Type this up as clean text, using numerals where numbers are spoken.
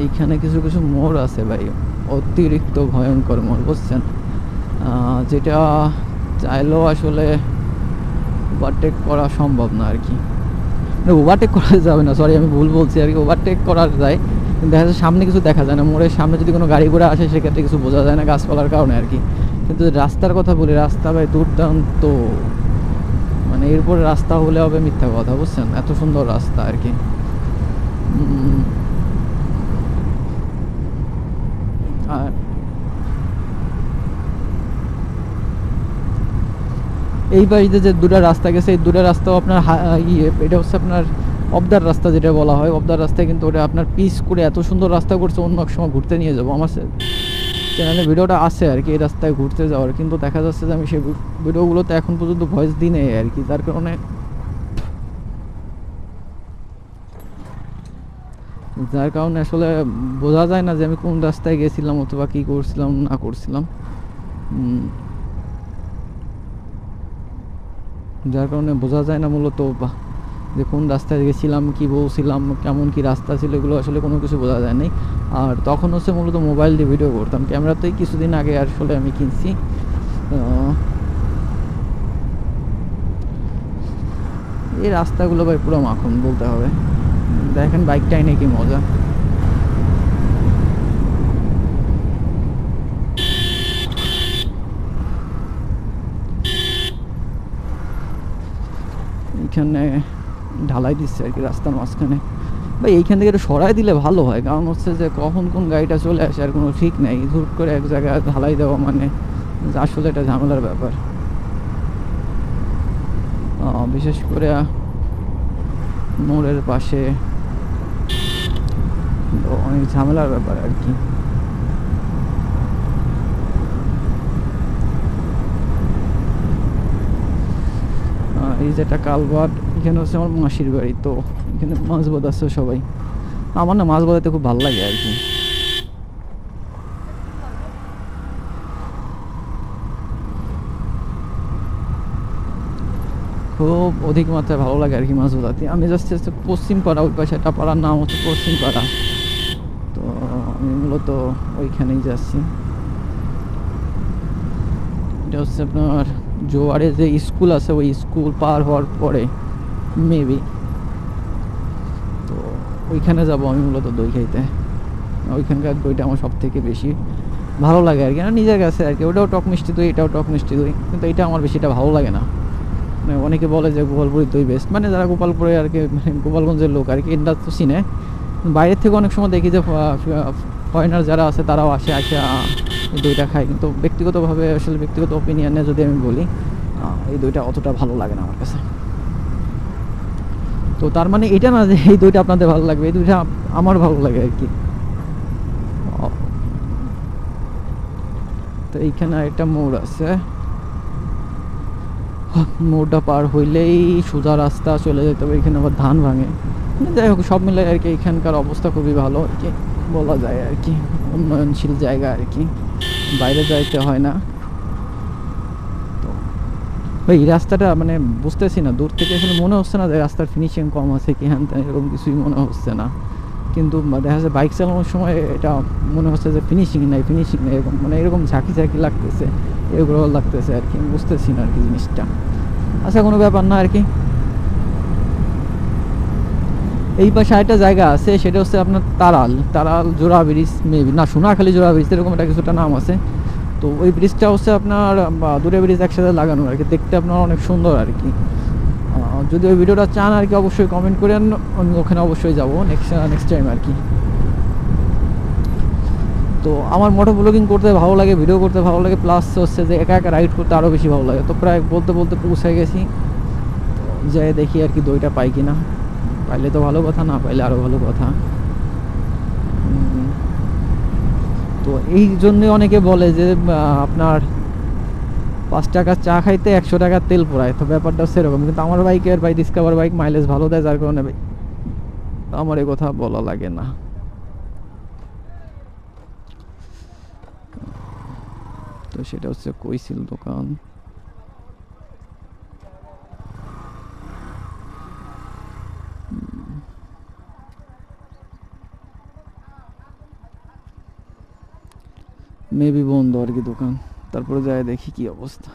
এইখানে কিছু কিছু মোড় আছে ভাই, অতিরিক্ত ভয়ঙ্কর মোড়, বুঝছেন? যেটা চাইলেও আসলে ওভারটেক করা সম্ভব না আর কি। ওভারটেক করা যাবে না, সরি আমি ভুল বলছি আর কি। ওভারটেক করা যায়, কিন্তু দেখা যাচ্ছে সামনে কিছু দেখা যায় না। মোড়ের সামনে যদি কোনো গাড়ি ঘোড়া আসে সেক্ষেত্রে কিছু বোঝা যায় না গাছপালার কারণে আর কি। কিন্তু রাস্তার কথা বলি, রাস্তা ভাই দুর্দান্ত। মানে এরপরে রাস্তা হলে হবে মিথ্যা কথা, বুঝছেন? এত সুন্দর রাস্তা আর কি। আর এই বাড়িতে যে দুটো রাস্তা গেছে, এই দুটো রাস্তাও আপনার এটা হচ্ছে আপনার অবদার রাস্তা যেটা বলা হয়। অবদার রাস্তায় কিন্তু ওটা আপনার পিচ করে এত সুন্দর রাস্তা করছে, অন্য এক সময় ঘুরতে নিয়ে যাবো। আমার চ্যানেলে ভিডিওটা আছে আর কি এই রাস্তায় ঘুরতে যাওয়ার, কিন্তু দেখা যাচ্ছে যে আমি সেই ভিডিওগুলোতে এখন পর্যন্ত ভয়েস দিই নেই আর কি। যার কারণে আসলে বোঝা যায় না যে আমি কোন রাস্তায় গেছিলাম অথবা কী করছিলাম না করছিলাম। যার কারণে বোঝা যায় না মূলত যে কোন রাস্তায় গেছিলাম, কি বলছিলাম, কেমন কি রাস্তা ছিল, এগুলো আসলে কোনো কিছু বোঝা যায় নাই। আর তখন হচ্ছে মূলত মোবাইল দিয়ে ভিডিও করতাম, ক্যামেরাতেই কিছুদিন আগে আসলে আমি কিনছি। এই রাস্তাগুলো ভাই পুরো মাখন বলতে হবে। দেখেন বাইকটাই নাকি মজা। এইখানে ঢালাই দিচ্ছে আর কি রাস্তার মাঝখানে। ভাই এইখান থেকে একটু সরাই দিলে ভালো হয়, কারণ হচ্ছে যে কখন কোন গাড়িটা চলে আসে আর কোনো ঠিক নেই। হুট করে এক জায়গায় ঢালাই দেওয়া মানে আসলে এটা ঝামেলার ব্যাপার। বিশেষ করে মোড়ের পাশে অনেক ঝামেলার ব্যাপার আর কি। এই যে একটা কালভার্ট, এখানে হচ্ছে আমার মাসির বাড়ি, তো এখানে মাছ বাঁধাচ্ছে সবাই। আমার না মাছ বাঁধাতে খুব ভালো লাগে আর কি। খুব অধিক মাত্রায় ভালো লাগে আর কি মাছ বাঁধাতে। আমি জাস্ট পশ্চিম পাড়া, ওই পাশে একটা পাড়ার নাম হচ্ছে পশ্চিম পাড়া, তো আমি মূলত ওইখানেই যাচ্ছি। এটা হচ্ছে আপনার জোয়ারে যে স্কুল আছে, ওই স্কুল পার হওয়ার পরে মেবি, তো ওইখানে যাব আমি মূলত দই খাইতে। ওইখানকার দইটা আমার সব থেকে বেশি ভালো লাগে আর কি, না নিজের কাছে আর কি। ওটাও টক মিষ্টি দই, এটাও টক মিষ্টি দই, কিন্তু এটা আমার বেশিটা ভালো লাগে না। মানে অনেকে বলে যে গোপালপুরের দই বেস্ট, মানে যারা গোপালপুরে আর কি, মানে গোপালগঞ্জের লোক আর কি, এটা তো চিনে। বাইরের থেকে অনেক সময় দেখি যে ফরেনার যারা আছে তারাও আসে এই দইটা খায়, কিন্তু ব্যক্তিগতভাবে আসলে ব্যক্তিগত ওপিনিয়নে যদি আমি বলি, এই দইটা অতটা ভালো লাগে না আমার কাছে। তো তার মানে এটা না যে এই দইটা আপনাদের ভালো লাগবে, এই দইটা আমার ভালো লাগে আর কি। তো এইখানে একটা মোড় আছে, মোড়টা পার হইলেই সোজা রাস্তা চলে যেতে হবে। এখানে আবার ধান ভাঙে, যাই হোক সব মিলে আর কি এখানকার অবস্থা খুবই ভালো আর কি বলা যায় আর কি। উন্নয়নশীল জায়গা আর কি, বাইরে যাইতে হয় না। তো এই রাস্তাটা মানে বুঝতেছি না, দূর থেকে আসলে মনে হচ্ছে না যে রাস্তার ফিনিশিং কম আছে কি হ্যান ত্যান, এরকম কিছুই মনে হচ্ছে না। কিন্তু দেখা যাচ্ছে বাইক চালানোর সময় এটা মনে হচ্ছে যে ফিনিশিং নাই, এরকম মানে এরকম ঝাঁকি লাগতেছে, এগুলো লাগতেছে আর কি। আমি বুঝতেছি না আর কি জিনিসটা। আচ্ছা কোনো ব্যাপার না আর কি। এই পাশে আরেকটা জায়গা আছে, সেটা হচ্ছে আপনার তারাল জোড়া ব্রিজ, মেবি না সোনাখালী জোড়া ব্রিজ, এরকম একটা কিছুটা নাম আছে। তো ওই ব্রিজটা হচ্ছে আপনার দুটো ব্রিজ একসাথে লাগানো আর কি, দেখতে আপনার অনেক সুন্দর আর কি। যদি ওই ভিডিওটা চান আর কি অবশ্যই কমেন্ট করেন, আমি ওখানে অবশ্যই যাবো নেক্সট টাইম আর কি। তো আমার মোটো ব্লগিং করতে ভালো লাগে, ভিডিও করতে ভালো লাগে, প্লাস হচ্ছে যে একা একা রাইড করতে আরও বেশি ভালো লাগে। তো প্রায় বলতে বলতে পৌঁছে গেছি, যাই দেখি আর কি দইটা পাই কিনা। পাইলে তো ভালো কথা, না পাইলে আরও ভালো কথা। তো এই জন্যে অনেকে বলে যে আপনার 5 টাকার চা খাইতে 100 টাকার তেল পোড়ায়, তো ব্যাপারটা সেরকম। কিন্তু আমার বাইকের ডিসকভার বাইক মাইলেজ ভালো দেয়, যার কারণে আমার এই কথা বলা লাগে না। তো সেটা হচ্ছে কইছিল দোকান। মেবি বন্ধ আর কি দোকান। তারপরে যায় দেখি কি অবস্থা।